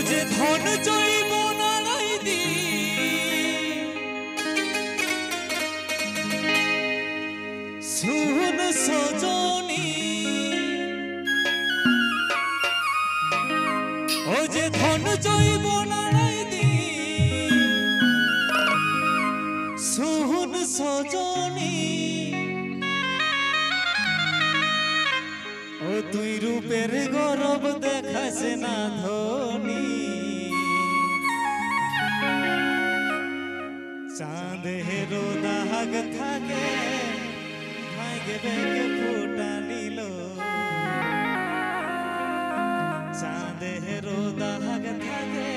যে ধন জৈব নারাই দি শুন সজনী ও যে ধন জৈব নারাই দি শুন সজনী ও তুই রূপের গৌরব দেখাস না ধনী চাঁদের দাগ থাকে ভাগে বেগে ফোটা নিল চাঁদের দাগ থাকে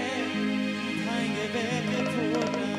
ভাগে বেগে ফোটা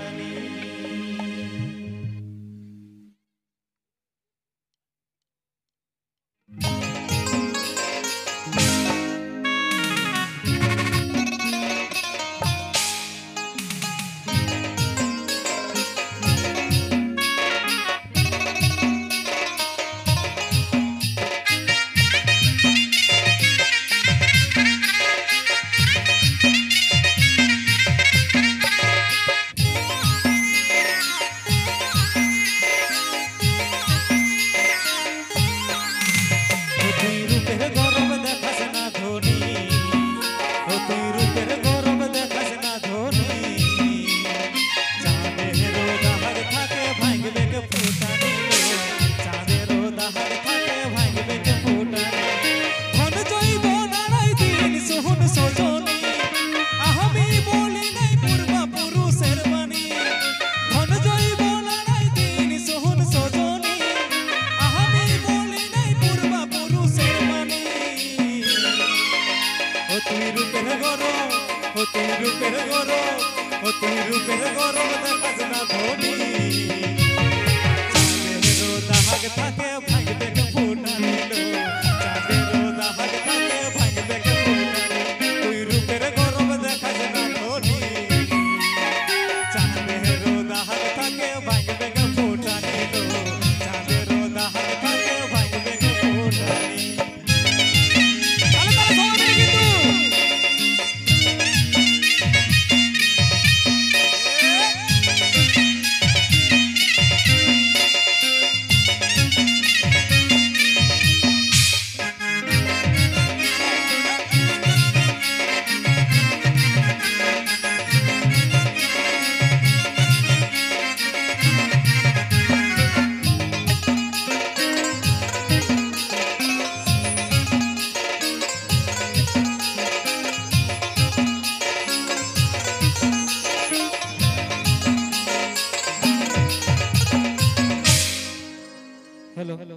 हेलो हेलो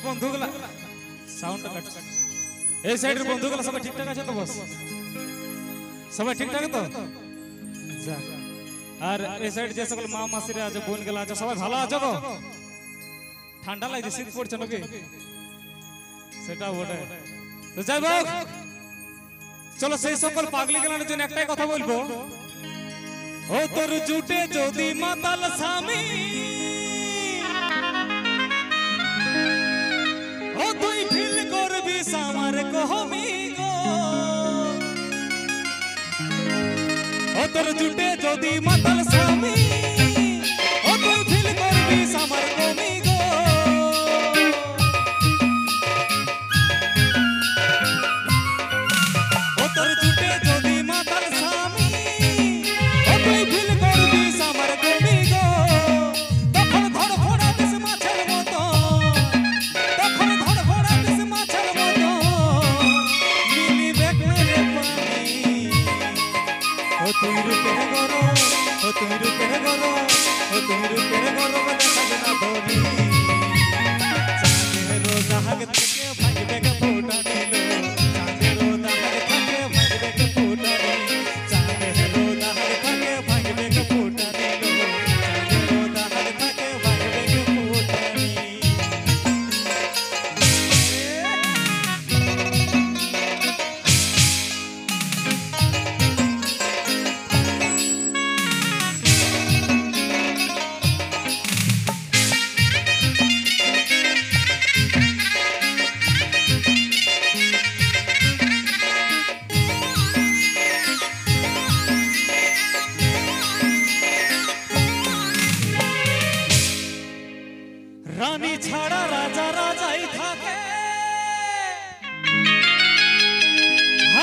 बंधुगला साउंड कट ए साइड रे बंधुगला सब ठीक ठाक আছে তো বস सब ठीक ठाक তো যা আর এই সাইড যে সকল মা মাসিরা আছে বোন গেলা আছে সবাই ভালো আছে তো ঠান্ডা লাগছে শীত পড়ছে নাকি সেটা বটে তো যাই হোক চলো সেই সকল পাগলি গেলার জন্য একটাই কথা বলবো ও তোর জুটে যদি মাতাল স্বামী ও তুই ফিল করবি আমার কহমি গো ও তোর জুটে যদি মাতাল স্বামী ও তুই ফিল করবি আমার কহমি গো ও তোর জুটে যদি মাতাল স্বামী तुम रूपे गरो ओ तुम रूपे गरो ओ तुम रूपे गरो देखा ना धोनी चांदे रो दाग थके भागबे के फोटा नीलो चांदे रो दाग थके भागबे के फोटा नी चांदे रो दाग थके भागबे के फोटा नीलो चांदे रो दाग थके भागबे के फोटा नी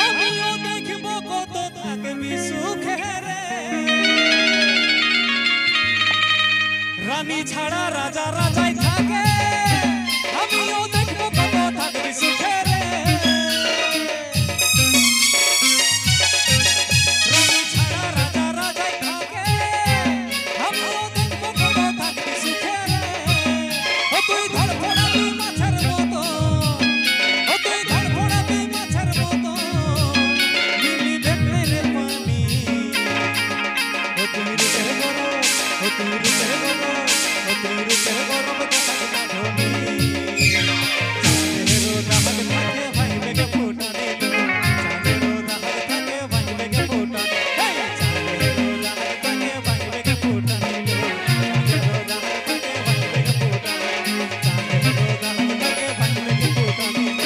আমিও দেখব কত থাকবি সুখে রে রানী ছাড়া রাজা রাজাই থাকে আমিও দেখব কত থাকবি সুখে রে রানী ছাড়া রাজা রাজাই থাকে আমিও দেখব কত থাকবি সুখে রে ও তুই ধড়ফড়াবি মাছের মতো ও তুই ধড়ফড়াবি মাছের মতো নীলি দেখলে পানি ও তুই রূপের গরম ও তুই রূপের গরম ও তুই রূপের গরম দেখাবি না ধনি চাঁদেরও দাগ থাকে ভাই বেগে ফোটা দিল চাঁদেরও দাগ থাকে ভাই বেগে ফোটা চাঁদেরও দাগ থাকে ভাই বেগে ফোটা দিল চাঁদেরও দাগ থাকে ভাই বেগে ফোটা চাঁদেরও দাগ থাকে ভাই বেগে ফোটা দিল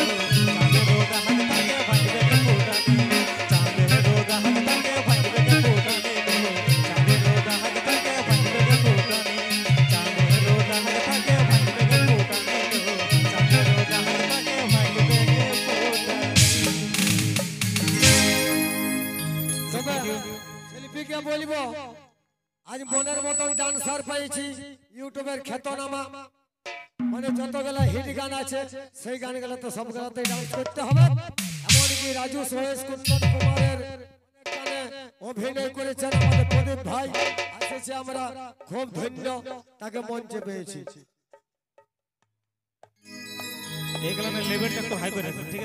চাঁদেরও দাগ থাকে ভাই বেগে ফোটা দিল চাঁদেরও দাগ থাকে ভাই বেগে ফোটা দিল চাঁদেরও দাগ থাকে ভাই বেগে ফোটা দিল চাঁদেরও দাগ থাকে ভাই বেগে ফোটা দিল চাঁদেরও দাগ থাকে ভাই বেগে ফোটা শিল্পীকে বলব আজ মনের মতন ডান্সার পাইছি ইউটিউবের খ্যাতনামা মানে যতগুলা হিট গান আছে সেই গানগুলো তো সব গানতে ডান্স করতে হবে এমনকি রাজু সোহেশ কুন্দন কুমারের গানে অভিনয় করেছেন আমাদের প্রদীপ ভাই আসেছে আমরা খুব ধন্য তাকে মঞ্চে পেয়েছি এই গানের লেভেলটা একটু হাই করে রাখুন ঠিক আছে